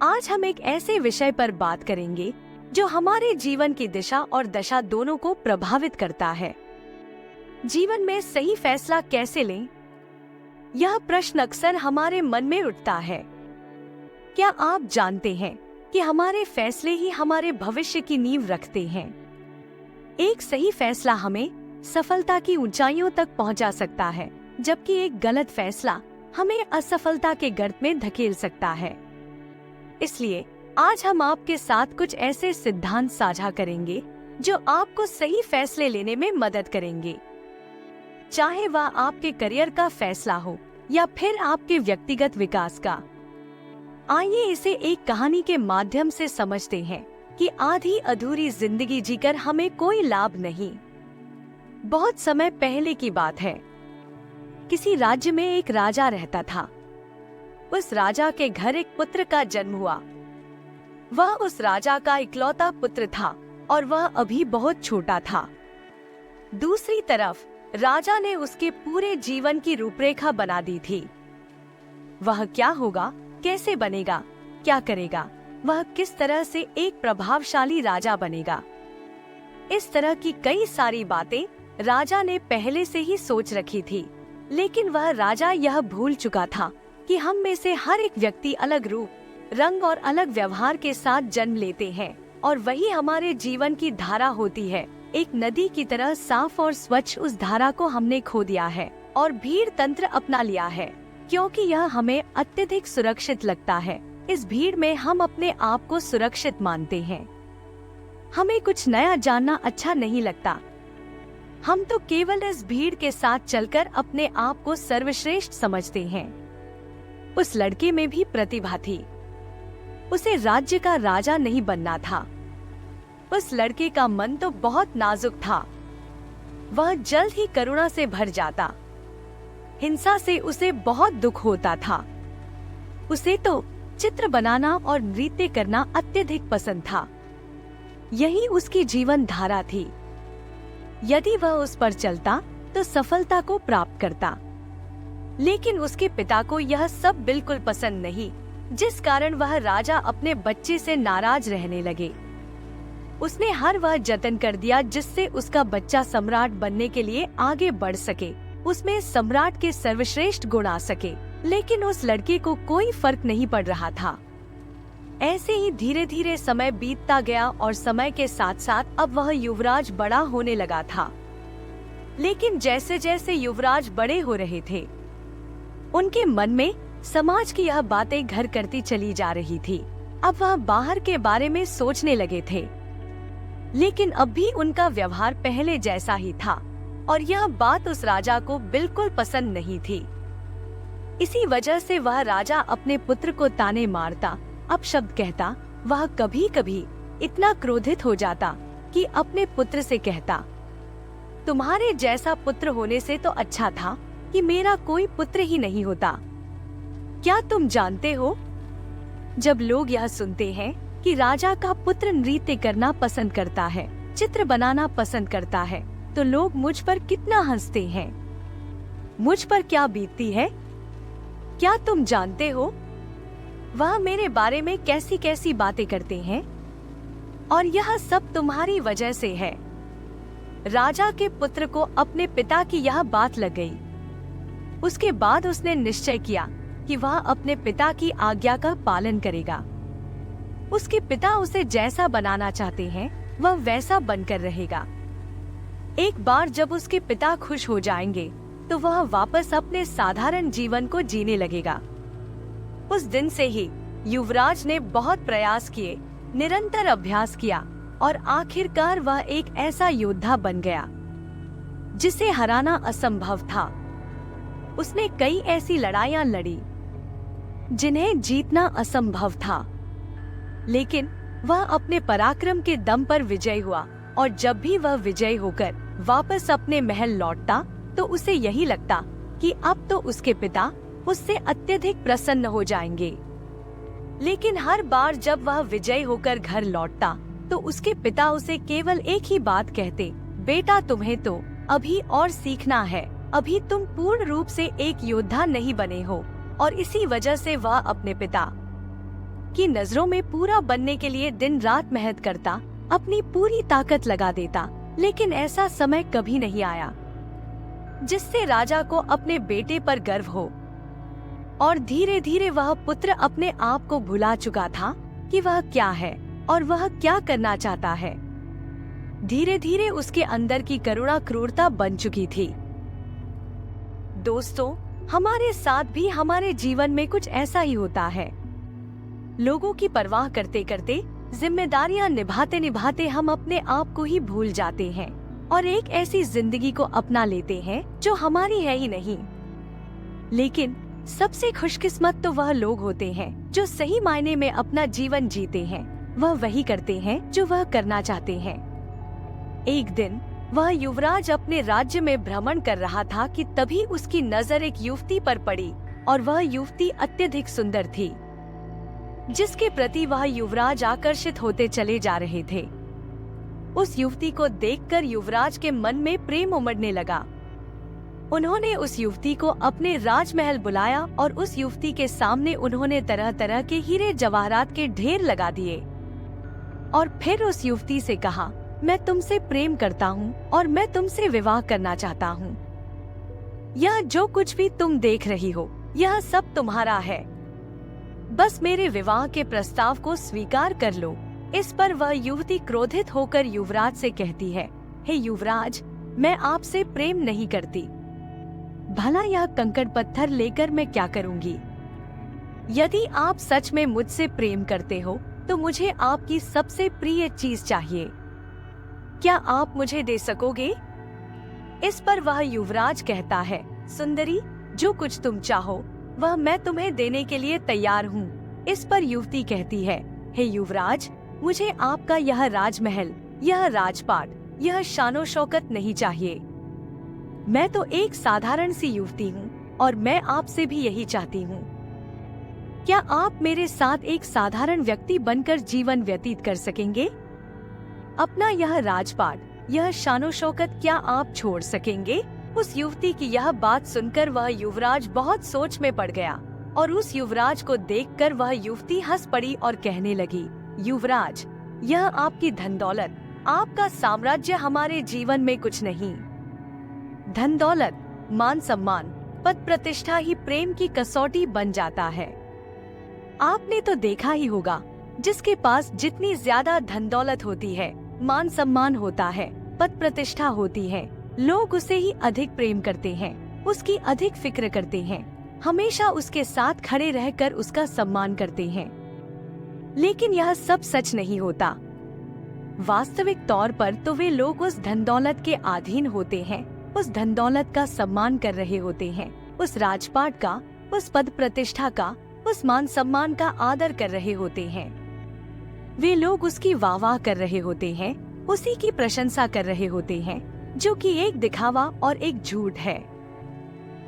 आज हम एक ऐसे विषय पर बात करेंगे जो हमारे जीवन की दिशा और दशा दोनों को प्रभावित करता है। जीवन में सही फैसला कैसे लें? यह प्रश्न अक्सर हमारे मन में उठता है। क्या आप जानते हैं कि हमारे फैसले ही हमारे भविष्य की नींव रखते हैं? एक सही फैसला हमें सफलता की ऊंचाइयों तक पहुंचा सकता है, जबकि एक गलत फैसला हमें असफलता के गर्त में धकेल सकता है। इसलिए आज हम आपके साथ कुछ ऐसे सिद्धांत साझा करेंगे जो आपको सही फैसले लेने में मदद करेंगे, चाहे वह आपके करियर का फैसला हो या फिर आपके व्यक्तिगत विकास का। आइए इसे एक कहानी के माध्यम से समझते हैं कि आधी अधूरी जिंदगी जीकर हमें कोई लाभ नहीं। बहुत समय पहले की बात है। किसी राज्य में एक राजा रहता था। उस राजा के घर एक पुत्र का जन्म हुआ। वह उस राजा का इकलौता पुत्र था और वह अभी बहुत छोटा था। दूसरी तरफ राजा ने उसके पूरे जीवन की रूपरेखा बना दी थी। वह क्या होगा, कैसे बनेगा, क्या करेगा, वह किस तरह से एक प्रभावशाली राजा बनेगा। इस तरह की कई सारी बातें राजा ने पहले से ही सोच रखी थी, लेकिन वह राजा यह भूल चुका था कि हम में से हर एक व्यक्ति अलग रूप, रंग और अलग व्यवहार के साथ जन्म लेते हैं और वही हमारे जीवन की धारा होती है। एक नदी की तरह साफ और स्वच्छ उस धारा को हमने खो दिया है और भीड़ तंत्र अपना लिया है, क्योंकि यह हमें अत्यधिक सुरक्षित लगता है। इस भीड़ में हम अपने आप को सुरक्षित मानते हैं। हमें कुछ नया जानना अच्छा नहीं लगता। हम तो केवल इस भीड़ के साथ चलकर अपने आप को सर्वश्रेष्ठ समझते हैं। उस लड़के में भी प्रतिभा थी। उसे राज्य का राजा नहीं बनना था। उस लड़के का मन तो बहुत नाजुक था। वह जल्द ही करुणा से भर जाता। हिंसा से उसे बहुत दुख होता था। उसे तो चित्र बनाना और नृत्य करना अत्यधिक पसंद था। यही उसकी जीवन धारा थी। यदि वह उस पर चलता तो सफलता को प्राप्त करता। लेकिन उसके पिता को यह सब बिल्कुल पसंद नहीं, जिस कारण वह राजा अपने बच्चे से नाराज रहने लगे। उसने हर वह जतन कर दिया जिससे उसका बच्चा सम्राट बनने के लिए आगे बढ़ सके, उसमें सम्राट के सर्वश्रेष्ठ गुण आ सके। लेकिन उस लड़के को कोई फर्क नहीं पड़ रहा था। ऐसे ही धीरे धीरे समय बीतता गया और समय के साथ साथ अब वह युवराज बड़ा होने लगा था। लेकिन जैसे जैसे युवराज बड़े हो रहे थे, उनके मन में समाज की यह बातें घर करती चली जा रही थी। अब वह बाहर के बारे में सोचने लगे थे, लेकिन अब भी उनका व्यवहार पहले जैसा ही था और यह बात उस राजा को बिल्कुल पसंद नहीं थी। इसी वजह से वह राजा अपने पुत्र को ताने मारता, अपशब्द कहता। वह कभी कभी इतना क्रोधित हो जाता कि अपने पुत्र से कहता, तुम्हारे जैसा पुत्र होने से तो अच्छा था कि मेरा कोई पुत्र ही नहीं होता। क्या तुम जानते हो, जब लोग यह सुनते हैं कि राजा का पुत्र नृत्य करना पसंद करता है, चित्र बनाना पसंद करता है, तो लोग मुझ पर कितना हंसते हैं। मुझ पर क्या बीतती है, क्या तुम जानते हो? वह मेरे बारे में कैसी कैसी बातें करते हैं और यह सब तुम्हारी वजह से है। राजा के पुत्र को अपने पिता की यह बात लग गई। उसके बाद उसने निश्चय किया कि वह अपने पिता की आज्ञा का पालन करेगा। उसके पिता उसे जैसा बनाना चाहते हैं वह वैसा बनकर रहेगा। एक बार जब उसके पिता खुश हो जाएंगे तो वह वापस अपने साधारण जीवन को जीने लगेगा। उस दिन से ही युवराज ने बहुत प्रयास किए, निरंतर अभ्यास किया और आखिरकार वह एक ऐसा योद्धा बन गया जिसे हराना असंभव था। उसने कई ऐसी लड़ाइयां लड़ी जिन्हें जीतना असंभव था, लेकिन वह अपने पराक्रम के दम पर विजयी हुआ और जब भी वह विजयी होकर वापस अपने महल लौटता तो उसे यही लगता कि अब तो उसके पिता उससे अत्यधिक प्रसन्न हो जाएंगे। लेकिन हर बार जब वह विजयी होकर घर लौटता तो उसके पिता उसे केवल एक ही बात कहते, बेटा तुम्हें तो अभी और सीखना है, अभी तुम पूर्ण रूप से एक योद्धा नहीं बने हो। और इसी वजह से वह अपने पिता की नजरों में पूरा बनने के लिए दिन रात मेहनत करता, अपनी पूरी ताकत लगा देता, लेकिन ऐसा समय कभी नहीं आया जिससे राजा को अपने बेटे पर गर्व हो। और धीरे धीरे वह पुत्र अपने आप को भुला चुका था कि वह क्या है और वह क्या करना चाहता है। धीरे धीरे उसके अंदर की करुणा क्रूरता बन चुकी थी। दोस्तों, हमारे साथ भी हमारे जीवन में कुछ ऐसा ही होता है। लोगों की परवाह करते करते, जिम्मेदारियां निभाते निभाते हम अपने आप को ही भूल जाते हैं और एक ऐसी जिंदगी को अपना लेते हैं जो हमारी है ही नहीं। लेकिन सबसे खुशकिस्मत तो वह लोग होते हैं जो सही मायने में अपना जीवन जीते हैं। वह वही करते हैं जो वह करना चाहते हैं। एक दिन वह युवराज अपने राज्य में भ्रमण कर रहा था कि तभी उसकी नजर एक युवती पर पड़ी और वह युवती अत्यधिक सुंदर थी, जिसके प्रति वह युवराज आकर्षित होते चले जा रहे थे। उस युवती को देखकर युवराज के मन में प्रेम उमड़ने लगा। उन्होंने उस युवती को अपने राजमहल बुलाया और उस युवती के सामने उन्होंने तरह तरह के हीरे जवाहरात के ढेर लगा दिए और फिर उस युवती से कहा, मैं तुमसे प्रेम करता हूँ और मैं तुमसे विवाह करना चाहता हूँ। यह जो कुछ भी तुम देख रही हो, यह सब तुम्हारा है। बस मेरे विवाह के प्रस्ताव को स्वीकार कर लो। इस पर वह युवती क्रोधित होकर युवराज से कहती है, हे युवराज, मैं आपसे प्रेम नहीं करती। भला यह कंकड़ पत्थर लेकर मैं क्या करूँगी? यदि आप सच में मुझसे प्रेम करते हो तो मुझे आपकी सबसे प्रिय चीज चाहिए। क्या आप मुझे दे सकोगे? इस पर वह युवराज कहता है, सुंदरी, जो कुछ तुम चाहो वह मैं तुम्हें देने के लिए तैयार हूँ। इस पर युवती कहती है, हे युवराज, मुझे आपका यह राजमहल, यह राजपाट, यह शानो शौकत नहीं चाहिए। मैं तो एक साधारण सी युवती हूँ और मैं आपसे भी यही चाहती हूँ। क्या आप मेरे साथ एक साधारण व्यक्ति बनकर जीवन व्यतीत कर सकेंगे? अपना यह राजपाट, यह शानो शौकत क्या आप छोड़ सकेंगे? उस युवती की यह बात सुनकर वह युवराज बहुत सोच में पड़ गया और उस युवराज को देखकर वह युवती हंस पड़ी और कहने लगी, युवराज, यह आपकी धन दौलत, आपका साम्राज्य हमारे जीवन में कुछ नहीं। धन दौलत, मान सम्मान, पद प्रतिष्ठा ही प्रेम की कसौटी बन जाता है। आपने तो देखा ही होगा, जिसके पास जितनी ज्यादा धन दौलत होती है, मान सम्मान होता है, पद प्रतिष्ठा होती है, लोग उसे ही अधिक प्रेम करते हैं, उसकी अधिक फिक्र करते हैं, हमेशा उसके साथ खड़े रहकर उसका सम्मान करते हैं। लेकिन यह सब सच नहीं होता। वास्तविक तौर पर तो वे लोग उस धन दौलत के अधीन होते हैं, उस धन दौलत का सम्मान कर रहे होते हैं, उस राजपाट का, उस पद प्रतिष्ठा का, उस मान सम्मान का आदर कर रहे होते हैं। वे लोग उसकी वाह कर रहे होते हैं, उसी की प्रशंसा कर रहे होते हैं, जो कि एक दिखावा और एक झूठ है।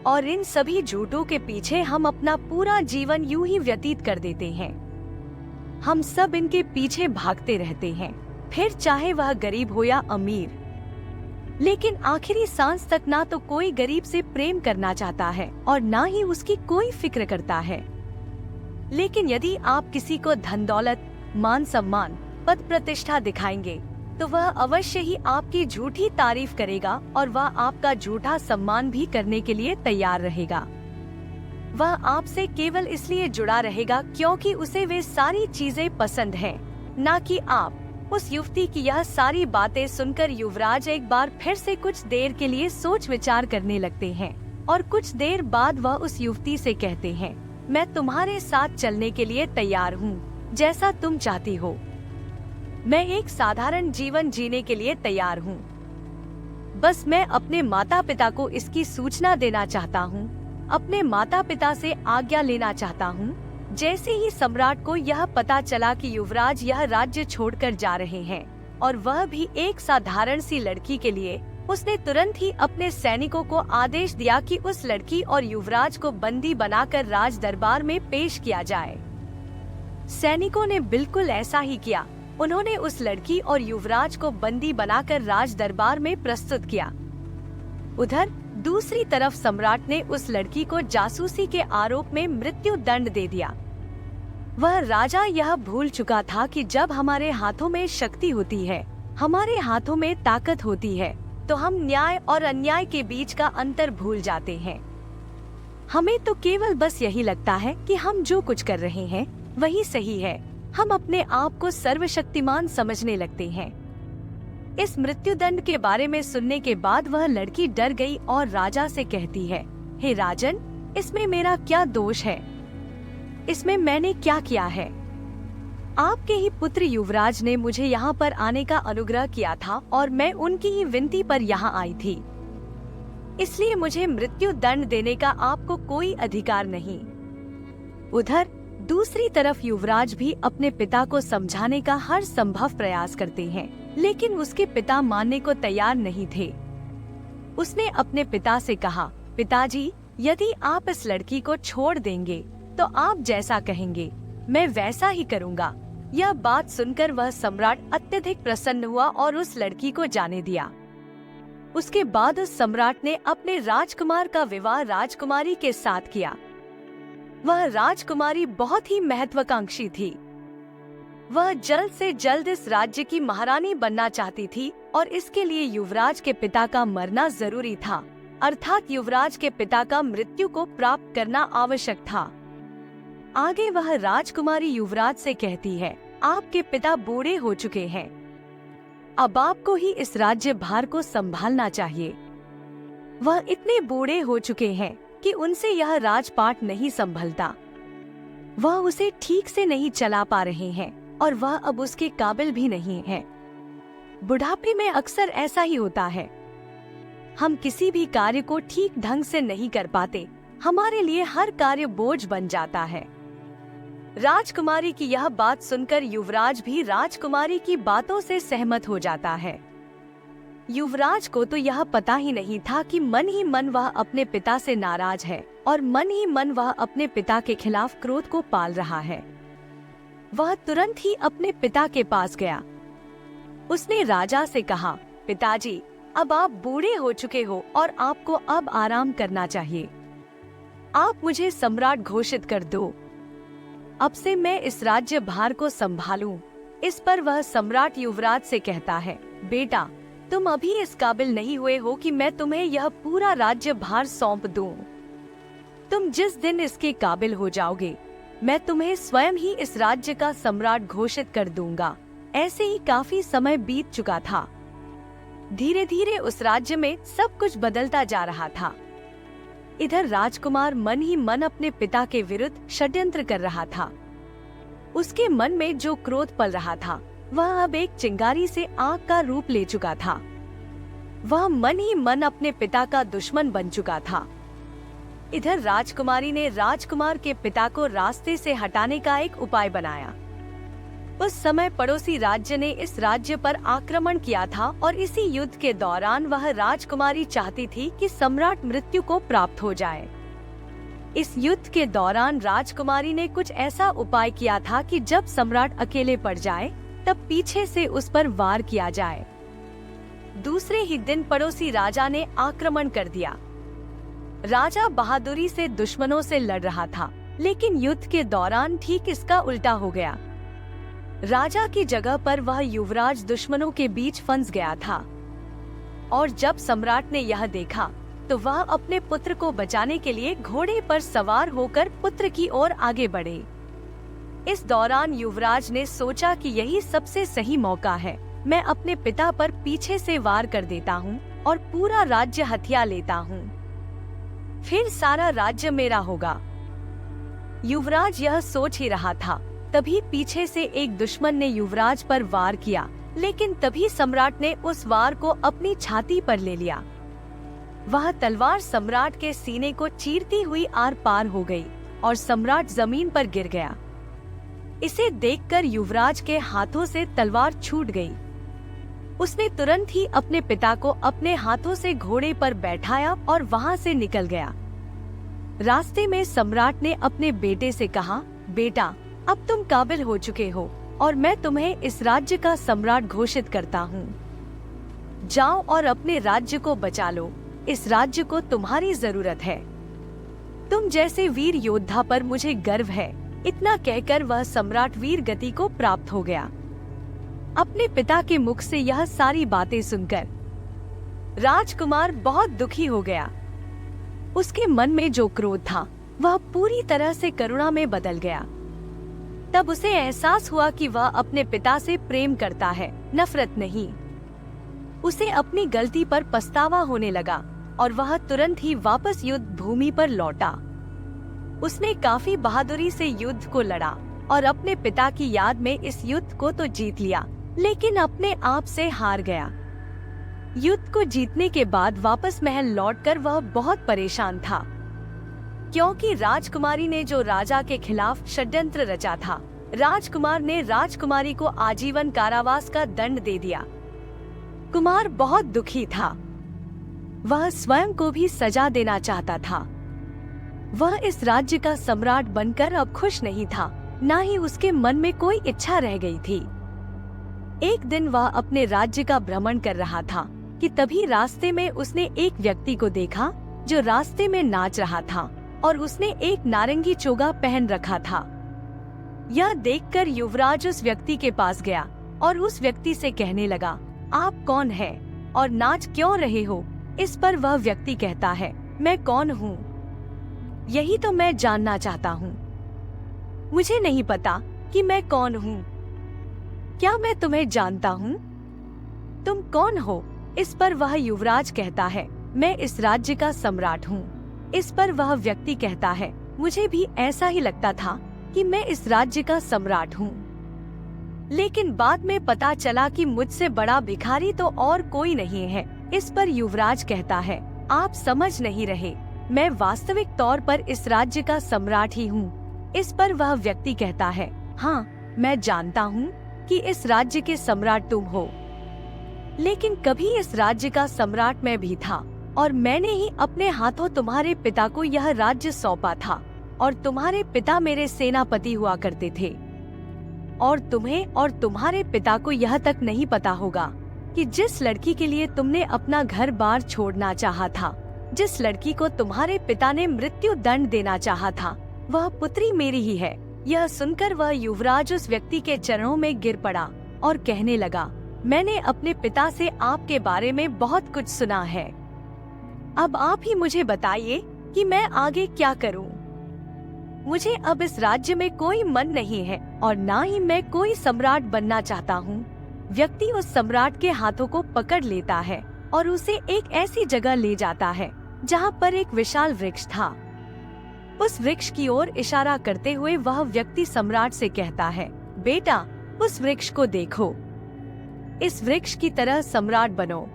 और इन सभी झूठों के पीछे हम अपना पूरा जीवन यूं ही व्यतीत कर देते हैं। हम सब इनके पीछे भागते रहते हैं, फिर चाहे वह गरीब हो या अमीर। लेकिन आखिरी सांस तक ना तो कोई गरीब से प्रेम करना चाहता है और ना ही उसकी कोई फिक्र करता है। लेकिन यदि आप किसी को धन दौलत, मान सम्मान, पद प्रतिष्ठा दिखाएंगे तो वह अवश्य ही आपकी झूठी तारीफ करेगा और वह आपका झूठा सम्मान भी करने के लिए तैयार रहेगा। वह आपसे केवल इसलिए जुड़ा रहेगा क्योंकि उसे वे सारी चीजें पसंद हैं, ना कि आप। उस युवती की यह सारी बातें सुनकर युवराज एक बार फिर से कुछ देर के लिए सोच विचार करने लगते हैं और कुछ देर बाद वह उस युवती से कहते हैं, मैं तुम्हारे साथ चलने के लिए तैयार हूँ, जैसा तुम चाहती हो। मैं एक साधारण जीवन जीने के लिए तैयार हूँ। बस मैं अपने माता पिता को इसकी सूचना देना चाहता हूँ, अपने माता पिता से आज्ञा लेना चाहता हूँ। जैसे ही सम्राट को यह पता चला कि युवराज यह राज्य छोड़कर जा रहे हैं और वह भी एक साधारण सी लड़की के लिए, उसने तुरंत ही अपने सैनिकों को आदेश दिया कि उस लड़की और युवराज को बंदी बनाकर राज दरबार में पेश किया जाए। सैनिकों ने बिल्कुल ऐसा ही किया। उन्होंने उस लड़की और युवराज को बंदी बनाकर राज दरबार में प्रस्तुत किया। उधर दूसरी तरफ सम्राट ने उस लड़की को जासूसी के आरोप में मृत्यु दंड दे दिया। वह राजा यह भूल चुका था कि जब हमारे हाथों में शक्ति होती है, हमारे हाथों में ताकत होती है, तो हम न्याय और अन्याय के बीच का अंतर भूल जाते हैं। हमें तो केवल बस यही लगता है कि हम जो कुछ कर रहे हैं वही सही है। हम अपने आप को सर्वशक्तिमान समझने लगते हैं। इस मृत्युदंड के बारे में सुनने के बाद वह लड़की डर गई और राजा से कहती है, हे राजन, इसमें मेरा क्या दोष है? इसमें मैंने क्या किया है? आपके ही पुत्र युवराज ने मुझे यहाँ पर आने का अनुग्रह किया था और मैं उनकी ही विनती पर यहाँ आई थी। इसलिए मुझे मृत्यु दंड देने का आपको कोई अधिकार नहीं। उधर दूसरी तरफ युवराज भी अपने पिता को समझाने का हर संभव प्रयास करते हैं, लेकिन उसके पिता मानने को तैयार नहीं थे। उसने अपने पिता से कहा, पिताजी, यदि आप इस लड़की को छोड़ देंगे तो आप जैसा कहेंगे मैं वैसा ही करूँगा। यह बात सुनकर वह सम्राट अत्यधिक प्रसन्न हुआ और उस लड़की को जाने दिया। उसके बाद उस सम्राट ने अपने राजकुमार का विवाह राजकुमारी के साथ किया। वह राजकुमारी बहुत ही महत्वाकांक्षी थी। वह जल्द से जल्द इस राज्य की महारानी बनना चाहती थी और इसके लिए युवराज के पिता का मरना जरूरी था, अर्थात युवराज के पिता का मृत्यु को प्राप्त करना आवश्यक था। आगे वह राजकुमारी युवराज से कहती है, आपके पिता बूढ़े हो चुके हैं, अब आपको ही इस राज्य भार को संभालना चाहिए। वह इतने बूढ़े हो चुके हैं कि उनसे यह राजपाट नहीं संभलता। वह उसे ठीक से नहीं चला पा रहे हैं और वह अब उसके काबिल भी नहीं है। बुढ़ापे में अक्सर ऐसा ही होता है। हम किसी भी कार्य को ठीक ढंग से नहीं कर पाते। हमारे लिए हर कार्य बोझ बन जाता है। राजकुमारी की यह बात सुनकर युवराज भी राजकुमारी की बातों से सहमत हो जाता है। युवराज को तो यह पता ही नहीं था कि मन ही मन वह अपने पिता से नाराज है और मन ही मन वह अपने पिता के खिलाफ क्रोध को पाल रहा है। वह तुरंत ही अपने पिता के पास गया। उसने राजा से कहा, पिताजी, अब आप बूढ़े हो चुके हो और आपको अब आराम करना चाहिए। आप मुझे सम्राट घोषित कर दो। अब से मैं इस राज्य भार को संभालूं। इस पर वह सम्राट युवराज से कहता है, बेटा, तुम अभी इस काबिल नहीं हुए हो कि मैं तुम्हें यह पूरा राज्य भार सौंप दूं। तुम जिस दिन इसके काबिल हो जाओगे, मैं तुम्हें स्वयं ही इस राज्य का सम्राट घोषित कर दूंगा। ऐसे ही काफी समय बीत चुका था। धीरे धीरे उस राज्य में सब कुछ बदलता जा रहा था। इधर राजकुमार मन ही मन अपने पिता के विरुद्ध षड्यंत्र कर रहा था। उसके मन में जो क्रोध पल रहा था, वह अब एक चिंगारी से आग का रूप ले चुका था। वह मन ही मन अपने पिता का दुश्मन बन चुका था। इधर राजकुमारी ने राजकुमार के पिता को रास्ते से हटाने का एक उपाय बनाया। उस समय पड़ोसी राज्य ने इस राज्य पर आक्रमण किया था और इसी युद्ध के दौरान वह राजकुमारी चाहती थी कि सम्राट मृत्यु को प्राप्त हो जाए। इस युद्ध के दौरान राजकुमारी ने कुछ ऐसा उपाय किया था कि जब सम्राट अकेले पड़ जाए तब पीछे से उस पर वार किया जाए। दूसरे ही दिन पड़ोसी राजा ने आक्रमण कर दिया। राजा बहादुरी से दुश्मनों से लड़ रहा था, लेकिन युद्ध के दौरान ठीक इसका उल्टा हो गया। राजा की जगह पर वह युवराज दुश्मनों के बीच फंस गया था और जब सम्राट ने यह देखा तो वह अपने पुत्र को बचाने के लिए घोड़े पर सवार होकर पुत्र की ओर आगे बढ़े। इस दौरान युवराज ने सोचा कि यही सबसे सही मौका है। मैं अपने पिता पर पीछे से वार कर देता हूँ और पूरा राज्य हथिया लेता हूँ, फिर सारा राज्य मेरा होगा। युवराज यह सोच ही रहा था, तभी पीछे से एक दुश्मन ने युवराज पर वार किया, लेकिन तभी सम्राट ने उस वार को अपनी छाती पर ले लिया। वह तलवार सम्राट के सीने को चीरती हुई आर पार हो गई और सम्राट जमीन पर गिर गया। इसे देखकर युवराज के हाथों से तलवार छूट गई। उसने तुरंत ही अपने पिता को अपने हाथों से घोड़े पर बैठाया और वहां से निकल गया। रास्ते में सम्राट ने अपने बेटे से कहा, बेटा, अब तुम काबिल हो चुके हो और मैं तुम्हें इस राज्य का सम्राट घोषित करता हूँ। जाओ और अपने राज्य को बचा लो। इस राज्य को तुम्हारी जरूरत है। तुम जैसे वीर योद्धा पर मुझे गर्व है। इतना कहकर वह सम्राट वीर गति को प्राप्त हो गया। अपने पिता के मुख से यह सारी बातें सुनकर राजकुमार बहुत दुखी हो गया। उसके मन में जो क्रोध था वह पूरी तरह से करुणा में बदल गया। तब उसे एहसास हुआ कि वह अपने पिता से प्रेम करता है, नफरत नहीं। उसे अपनी गलती पर पछतावा होने लगा और वह तुरंत ही वापस युद्ध भूमि पर लौटा। उसने काफी बहादुरी से युद्ध को लड़ा और अपने पिता की याद में इस युद्ध को तो जीत लिया, लेकिन अपने आप से हार गया। युद्ध को जीतने के बाद वापस महल लौटकर वह बहुत परेशान था, क्योंकि राजकुमारी ने जो राजा के खिलाफ षड्यंत्र रचा था, राजकुमार ने राजकुमारी को आजीवन कारावास का दंड दे दिया। कुमार बहुत दुखी था। वह स्वयं को भी सजा देना चाहता था। वह इस राज्य का सम्राट बनकर अब खुश नहीं था, न ही उसके मन में कोई इच्छा रह गई थी। एक दिन वह अपने राज्य का भ्रमण कर रहा था कि तभी रास्ते में उसने एक व्यक्ति को देखा जो रास्ते में नाच रहा था और उसने एक नारंगी चोगा पहन रखा था। यह देखकर युवराज उस व्यक्ति के पास गया और उस व्यक्ति से कहने लगा, आप कौन है और नाच क्यों रहे हो? इस पर वह व्यक्ति कहता है, मैं कौन हूँ? यही तो मैं जानना चाहता हूँ। मुझे नहीं पता कि मैं कौन हूँ। क्या मैं तुम्हें जानता हूँ? तुम कौन हो? इस पर वह युवराज कहता है, मैं इस राज्य का सम्राट हूँ। इस पर वह व्यक्ति कहता है, मुझे भी ऐसा ही लगता था कि मैं इस राज्य का सम्राट हूँ, लेकिन बाद में पता चला कि मुझसे बड़ा भिखारी तो और कोई नहीं है। इस पर युवराज कहता है, आप समझ नहीं रहे, मैं वास्तविक तौर पर इस राज्य का सम्राट ही हूँ। इस पर वह व्यक्ति कहता है, हाँ मैं जानता हूँ कि इस राज्य के सम्राट तुम हो, लेकिन कभी इस राज्य का सम्राट मैं भी था और मैंने ही अपने हाथों तुम्हारे पिता को यह राज्य सौंपा था और तुम्हारे पिता मेरे सेनापति हुआ करते थे। और तुम्हें और तुम्हारे पिता को यह तक नहीं पता होगा कि जिस लड़की के लिए तुमने अपना घर बार छोड़ना चाहा था, जिस लड़की को तुम्हारे पिता ने मृत्यु दंड देना चाहा था, वह पुत्री मेरी ही है। यह सुनकर वह युवराज उस व्यक्ति के चरणों में गिर पड़ा और कहने लगा, मैंने अपने पिता से आपके बारे में बहुत कुछ सुना है। अब आप ही मुझे बताइए कि मैं आगे क्या करूं? मुझे अब इस राज्य में कोई मन नहीं है और ना ही मैं कोई सम्राट बनना चाहता हूँ। व्यक्ति उस सम्राट के हाथों को पकड़ लेता है और उसे एक ऐसी जगह ले जाता है जहाँ पर एक विशाल वृक्ष था। उस वृक्ष की ओर इशारा करते हुए वह व्यक्ति सम्राट से कहता है, बेटा उस वृक्ष को देखो, इस वृक्ष की तरह सम्राट बनो।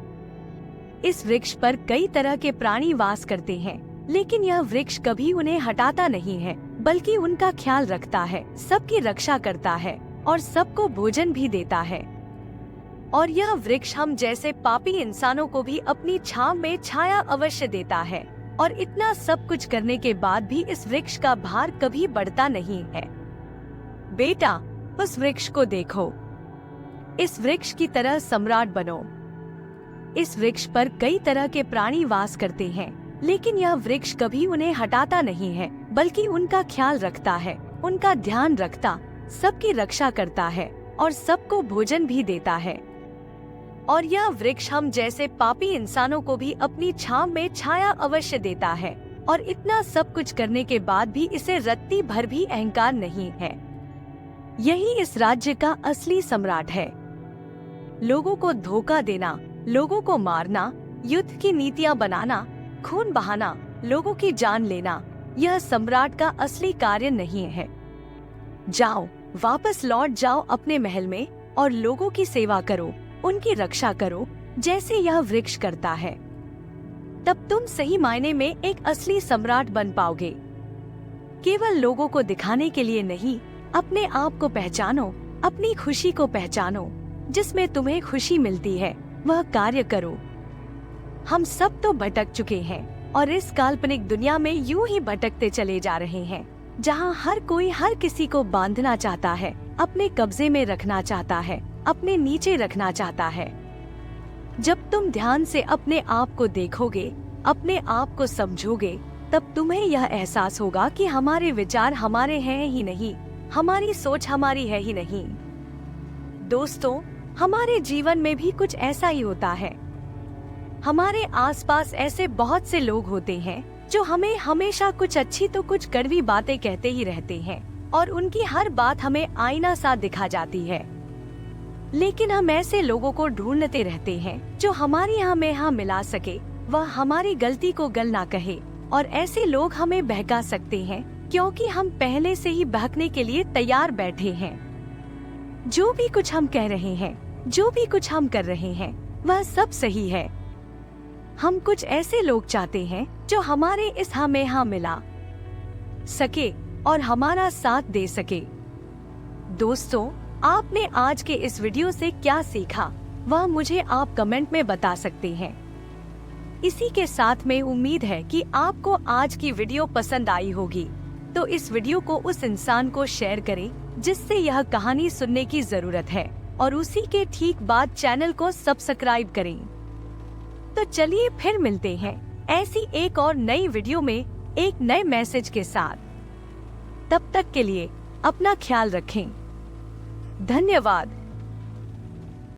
इस वृक्ष पर कई तरह के प्राणी वास करते हैं, लेकिन यह वृक्ष कभी उन्हें हटाता नहीं है, बल्कि उनका ख्याल रखता है, सबकी रक्षा करता है और सबको भोजन भी देता है। और यह वृक्ष हम जैसे पापी इंसानों को भी अपनी छांव में छाया अवश्य देता है। और इतना सब कुछ करने के बाद भी इस वृक्ष का भार कभी बढ़ता नहीं है। बेटा उस वृक्ष को देखो, इस वृक्ष की तरह सम्राट बनो। इस वृक्ष पर कई तरह के प्राणी वास करते हैं, लेकिन यह वृक्ष कभी उन्हें हटाता नहीं है, बल्कि उनका ख्याल रखता है, उनका ध्यान रखता, सबकी रक्षा करता है और सबको भोजन भी देता है। और यह वृक्ष हम जैसे पापी इंसानों को भी अपनी छांव में छाया अवश्य देता है। और इतना सब कुछ करने के बाद भी इसे रत्ती भर भी अहंकार नहीं है। यही इस राज्य का असली सम्राट है। लोगों को धोखा देना, लोगों को मारना, युद्ध की नीतियां बनाना, खून बहाना, लोगों की जान लेना, यह सम्राट का असली कार्य नहीं है। जाओ, वापस लौट जाओ अपने महल में और लोगों की सेवा करो, उनकी रक्षा करो, जैसे यह वृक्ष करता है। तब तुम सही मायने में एक असली सम्राट बन पाओगे। केवल लोगों को दिखाने के लिए नहीं, अपने आप को पहचानो, अपनी खुशी को पहचानो, जिसमें तुम्हें खुशी मिलती है वह कार्य करो। हम सब तो भटक चुके हैं और इस काल्पनिक दुनिया में यूं ही भटकते चले जा रहे हैं, जहां हर कोई हर किसी को बांधना चाहता है, अपने कब्जे में रखना चाहता है, अपने नीचे रखना चाहता है। जब तुम ध्यान से अपने आप को देखोगे, अपने आप को समझोगे, तब तुम्हें यह एहसास होगा कि हमारे विचार हमारे हैं ही नहीं, हमारी सोच हमारी है ही नहीं। दोस्तों, हमारे जीवन में भी कुछ ऐसा ही होता है। हमारे आसपास ऐसे बहुत से लोग होते हैं जो हमें हमेशा कुछ अच्छी तो कुछ कड़वी बातें कहते ही रहते हैं और उनकी हर बात हमें आईना सा दिखा जाती है। लेकिन हम ऐसे लोगों को ढूंढते रहते हैं जो हमारी हमें हाँ मिला सके, वह हमारी गलती को गल ना कहे। और ऐसे लोग हमें बहका सकते हैं क्योंकि हम पहले से ही बहकने के लिए तैयार बैठे हैं। जो भी कुछ हम कह रहे हैं, जो भी कुछ हम कर रहे हैं, वह सब सही है। हम कुछ ऐसे लोग चाहते हैं जो हमारे इस हाँ में हाँ मिला सके और हमारा साथ दे सके। दोस्तों, आपने आज के इस वीडियो से क्या सीखा, वह मुझे आप कमेंट में बता सकते हैं। इसी के साथ में उम्मीद है कि आपको आज की वीडियो पसंद आई होगी, तो इस वीडियो को उस इंसान को शेयर करें जिससे यह कहानी सुनने की जरूरत है, और उसी के ठीक बाद चैनल को सब्सक्राइब करें। तो चलिए फिर मिलते हैं ऐसी एक और नई वीडियो में एक नए मैसेज के साथ। तब तक के लिए अपना ख्याल रखें। धन्यवाद।